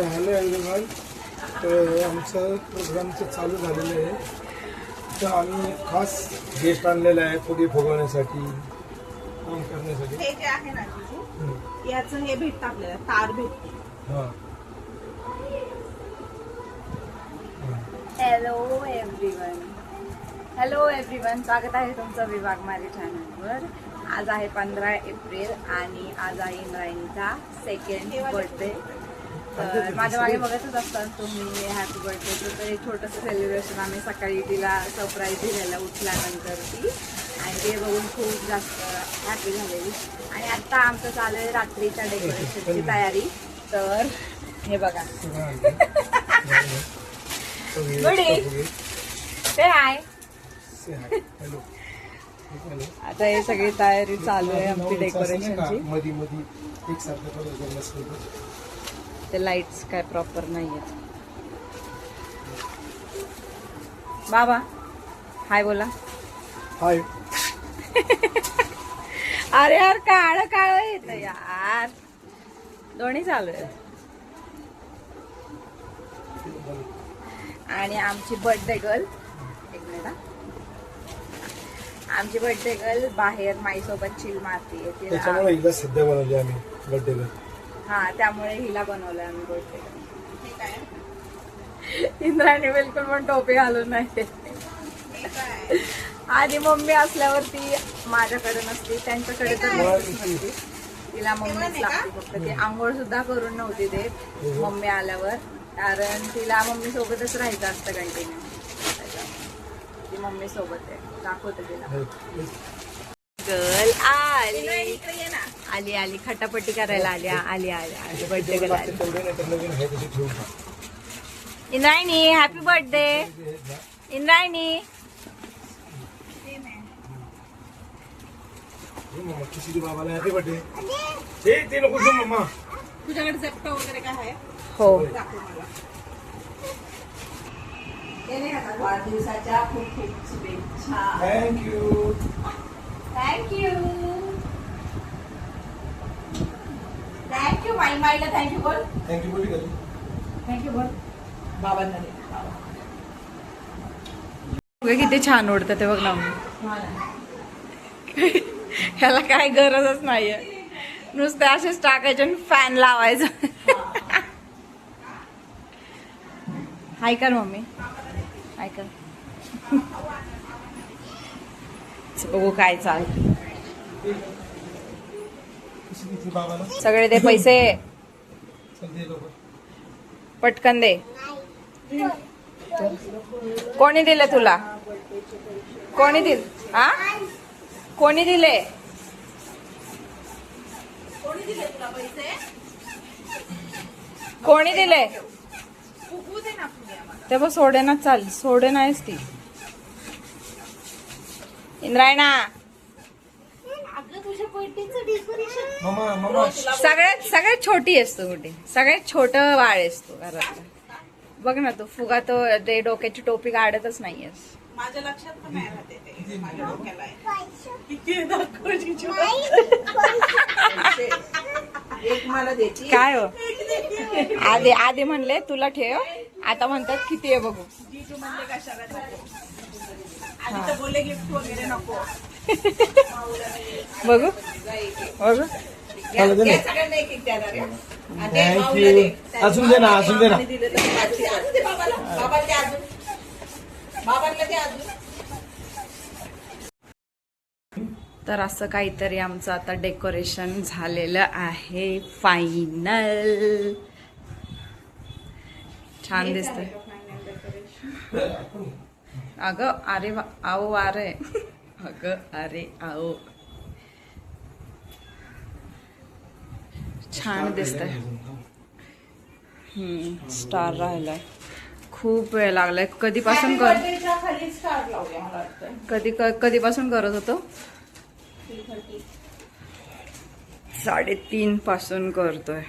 Hello everyone. तर आमचं प्रोग्रामचं चालू झालेलं आहे. तर आम्ही खास गेस्ट आणलेलं आहे फुगे फुगवण्यासाठी, काम करण्यासाठी. हे जे आहे ना जिजू, याचं हे भेटतं आपल्याला, तार भेटते. हां हॅलो एव्हरीवन, स्वागत आहे तुमचं विभाग माझ्या चॅनलवर. आज आहे 15 एप्रिल आणि आज आहे इंद्रायणीचा सेकंड बर्थडे. तर माझ्या मागे बघतच असतात तुम्ही हॅपी बर्थडेचं. तर एक छोटंसं सेलिब्रेशन आम्ही सकाळी तिला सरप्राईज दिलेलं उठल्यानंतर ती, आणि ते बघून खूप जास्त हॅपी झालेली. आणि आत्ता आमचं चालू आहे रात्रीच्या डेकोरेशनची तयारी. तर हे बघा, गुडी ते आहे. हॅलो. आता हे सगळी तयारी चालू आहे आमची डेकोरेशनची. मध्ये मध्ये एक सारखं ते लाईट्स काय प्रॉपर नाही आहेत. बाबा हाय बोला. हाय. अरे यार काळ काळ येत यार, दोन्ही चालू आहे. आणि आमची बर्थडे गर्ल, एक मिनिट, आमची बर्थडे गर्ल बाहेर माईसोबत चिल मारतीये. त्याच्यामुळे हिला सध्या बनवली आम्ही बर्थडे गर्ल. हा, त्यामुळे हिला बनवलं आम्ही बर्थडे गर्ल. इंद्राणी बिलकुल पण टोपी घालून नाही. आधी मम्मी असल्यावरती माझ्याकडे नसती, त्यांच्याकडे तर नसती. तिला मम्मीच लागते फक्त. ती आंघोळ सुद्धा करून नव्हती देत मम्मी आल्यावर, कारण तिला मम्मी सोबतच राहायचं असतं कंटिन्यू. ती मम्मी सोबत आहे. दाखवते तिला. गर्ल आली आली आली खटापट्टी करायला आली आली आली birthday girl. Indrayani happy birthday. Indrayani बाबाला हॅपी बर्थडे. ते नको घेऊ मम्मा. तुझ्याकडे झपटा वगैरे काय आहे? हो. दाखव मला. वाढदिवसाच्या खूप खूप शुभेच्छा. थँक्यू. Thank you thank you. माईला थँक्यू बोल. थँक्यू बोली का? थँक्यू बोल बाबांना दे. किती छान उडतं ते बघ ना. ह्याला काय गरजच नाहीये, नुसते असेच टाकायचे आणि फॅन लावायचं. हाय कर मम्मी, हाय कर. बघू काय चाल. सगळे दे पैसे, पटकन दे. कोणी दिले तुला? कोणी दिले? हा, कोणी दिले? कोणी दिले? ते बघ सोडे ना, चाल सोडे नाहीस ती. इंद्रायणा सगळ्यात छोटी असतो कुठे, सगळ्यात छोट बाळ असतो घरात. बघ ना, तो फुगा तो ते डोक्याची टोपी काढतच नाहीयेस. माझ्या लक्षात पण नाही राहते ते. माझ्या डोक्याला एक मला देते काय हो. आधी आधी म्हणले तुला ठेव, आता म्हणतात किती आहे बघू. जीजू म्हणले कशाला नको, आधी तर बोलले गिफ्ट वगैरे नको. बघू बघू. सगळ्यांना एक एक द्यायला रे. थँक्यू. अजून दे ना, अजून दे ना. तर असं काहीतरी आमचं आता डेकोरेशन झालेलं आहे फायनल. छान दिसतंय. अगं अरे आओ अरे अगं अरे आओ, छान दिसतंय. स्टार राहिलाय. खूप वेळ लागलाय. कधीपासून कधीपासून करत होतो? 3:30 पासून करतोय.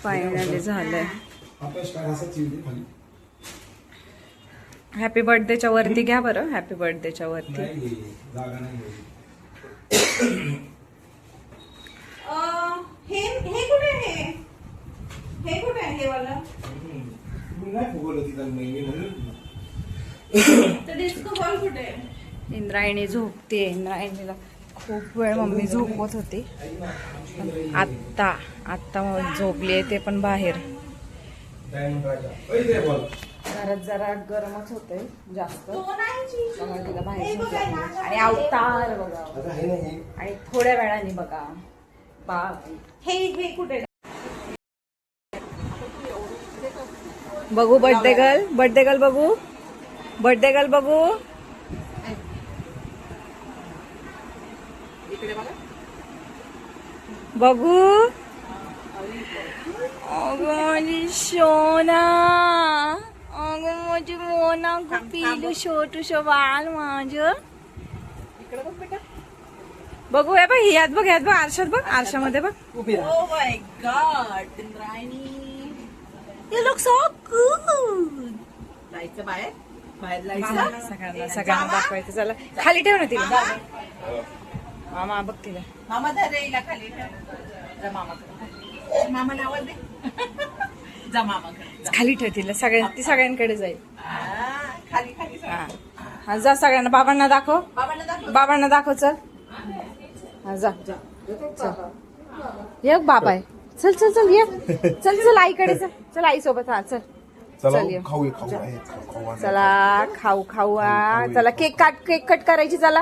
फायनली झालंय. हॅपी बर्थडेच्या वरती घ्या बरं. हॅपी बर्थडेच्या वरती. हे कुठे आहे? हे हे वाला मी नाही फुगवलं तिला महिने म्हणून. तर डिस्को बॉल कुठे आहे? इंद्रायणी झोपते. इंद्रायणीला खूप वेळ मम्मी झोपवत होती. आत्ता मग झोपली आहे ते पण बाहेर. डायमंड राजा ओय दे बॉल. घरात जरा गरमच होतंय जास्त, तो नाही चीज. त्यामुळे तिला बाहेर हे बघा झोपवलं. ना. आणि अवतार बघा, आता हे नाही आणि थोड्या वेळाने बघा बाप. हे कुठे आहे? बघू बर्थडे गर्ल बघू. बर्थडे गर्ल बघू. बघू. अगं माझी सोना, अगं माझी मोना, पिलू छोटूस बाळ माझं. बघू. हे बघ, ह्यात बघ आरशात बघ, आरशामध्ये बघ. उभी राहा. Oh my God, Indrayani. You look so good. जायचं बाहेर जायचं. सगळ्यांना दाखवायचं. चला खाली ठेव ना तिला. मामा बघ तिला. मामा धर रे हिला खाली ठेव. जा मामाकडे. मामाला आवाज दे. जा मामाकडे. खाली ठेव तिला. ती सगळ्यांकडे जाईल. खाली हा हा, जा सगळ्यांना. बाबांना दाखव. बाबांना दाखव. चल हा, जा चल. ये बाबा आहे. चल चल चल ये. चल आईकडे चल. चल आई सोबत. हा चल. चला चल ये. खाऊ चला खाऊ. चला केक कट करायची. चला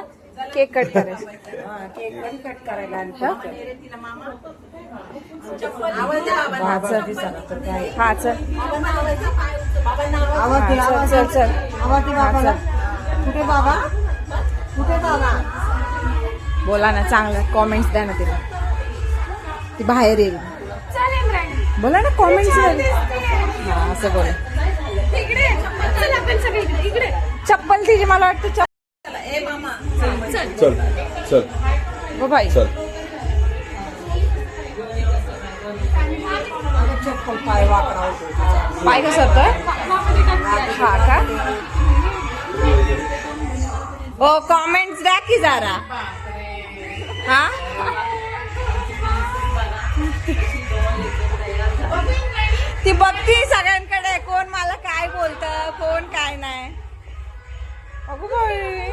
केक कट करायची. केक कट करायला. हा चल. हा चल. चल. कुठे बाबा? बोला ना, चांगलं कॉमेंट्स द्या ना तिला. ती बाहेर येईल. बोला ना कॉमेंट्स. हा असं बोला. चप्पल तिची मला वाटतं. चल चल हो भाई. चल. पाय कसं होतं? हा का? ओ कॉमेंट्स द्या की जरा. हा ती बघती सगळ्यांकडे, कोण मला काय बोलतं, कोण काय नाही. अगो बाई.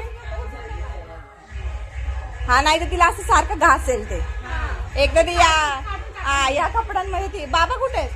हा नाही तर तिला असं सारखं घासेल ते. एकदा ती या कपड्यांमध्ये ती. बाबा कुठे आहेत?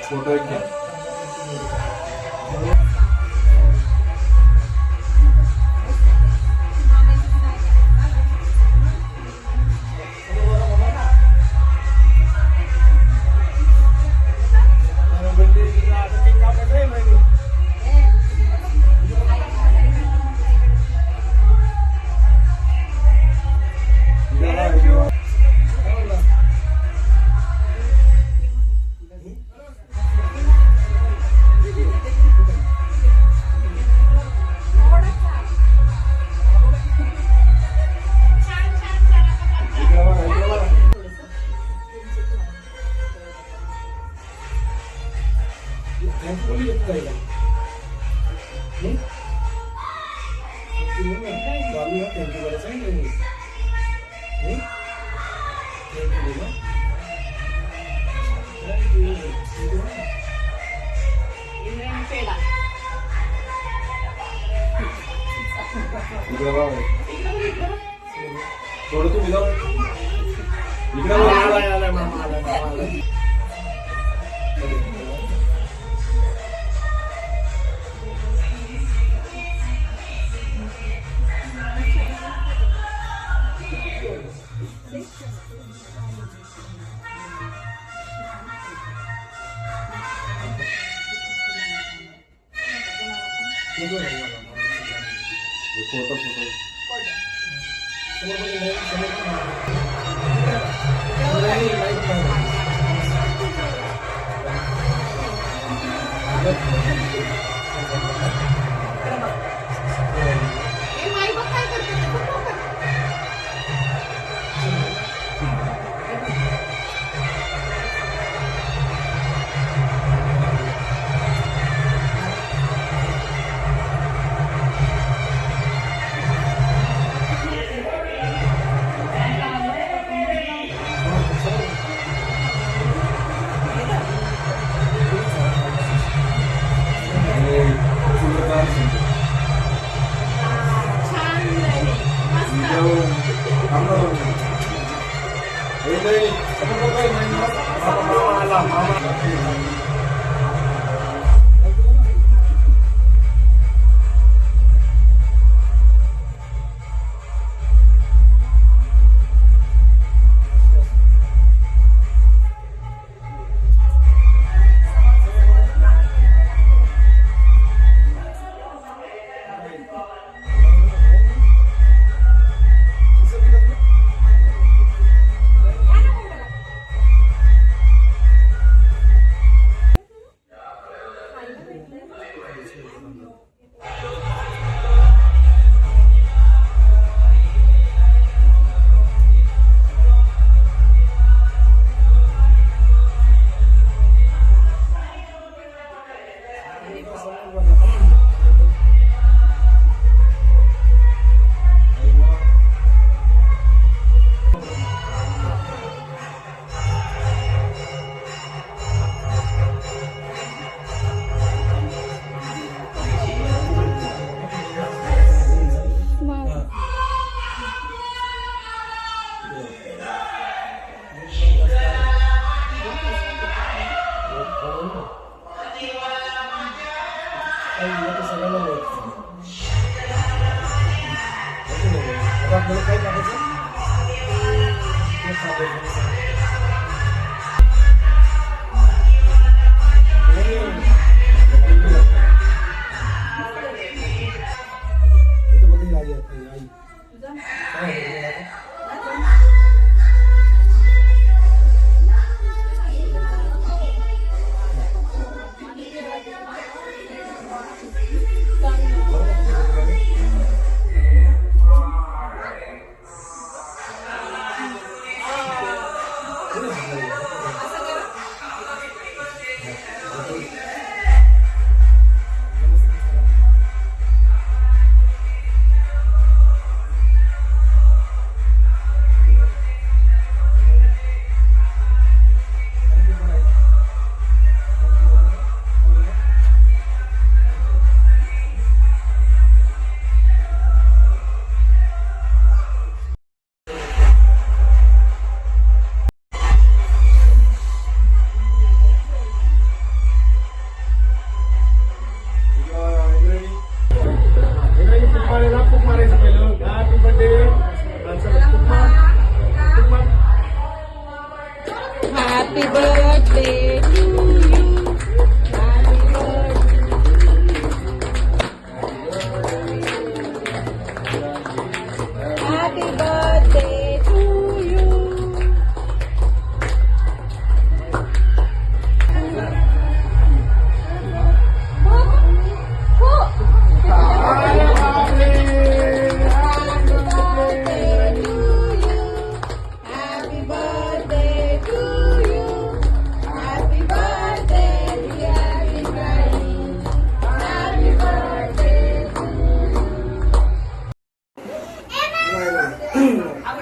फोटो एक घ्या. थँक्यू चालू ना थँक्यू बोला सांगितलं मी थँक्यू बोला थँक्यू इंद्रायणी पेढा. थोडं तुम्ही जाऊ इकडे आला मामा आला फोटो ए माई बघ काय करते ते, बघ लवकर. छान झाली. मस्त.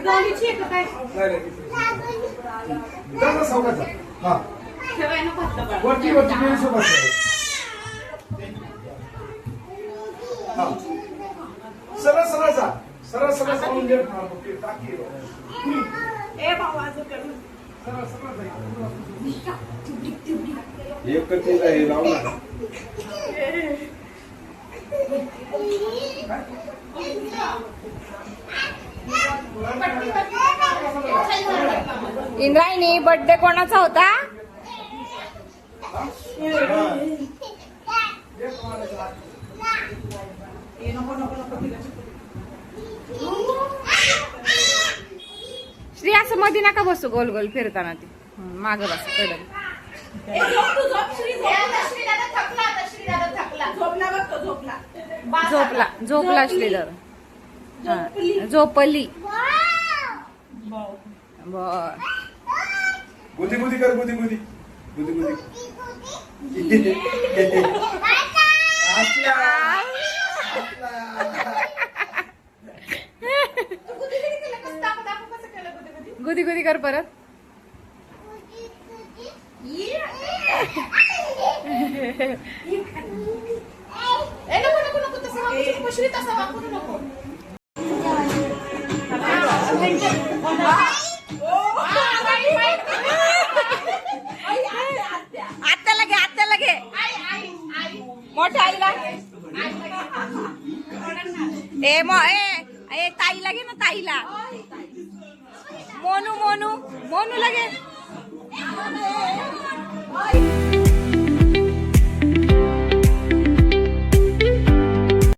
डॉलीची आहे का काय? नाही जा सावकाश जा. हा ठेवाय नको हातलं बाळ. वरती वरती बेसोबत हा सरळ सरळ जा सरळ सरळ जाऊन घे. हा, ओके, टाकी ए भाऊ अजून कर. सरळ सरळ जा. एकच हे लावणार इंद्रायणी बर्थडे कोणाचा होता? श्री असं मध्ये नका बसू गोल गोल फिरताना ती माग बस कडल. ए, झोप तू, झोप, श्री, झोप. श्रीदादा थकला आता, श्रीदादा थकला. झोपला बघ तो, झोपला. बास झोपला आता. झोपला श्रीधर. झोपली बर. गुदी गुदी कर गुदी गुदी गुदी गुदी तू गुदी-गुदी केलं कसं? दाखव, दाखव कसं केलं गुदी-गुदी. गुदी गुदी कर परत. ए, नको, नको, नको, तसं वाकू नको, श्री, तसं वाकू नको. आत्याला घे आत्याला घे. मोठ्या आईला ए ताईला घे ना ताईला. मोनू मोनू मोनूला घे.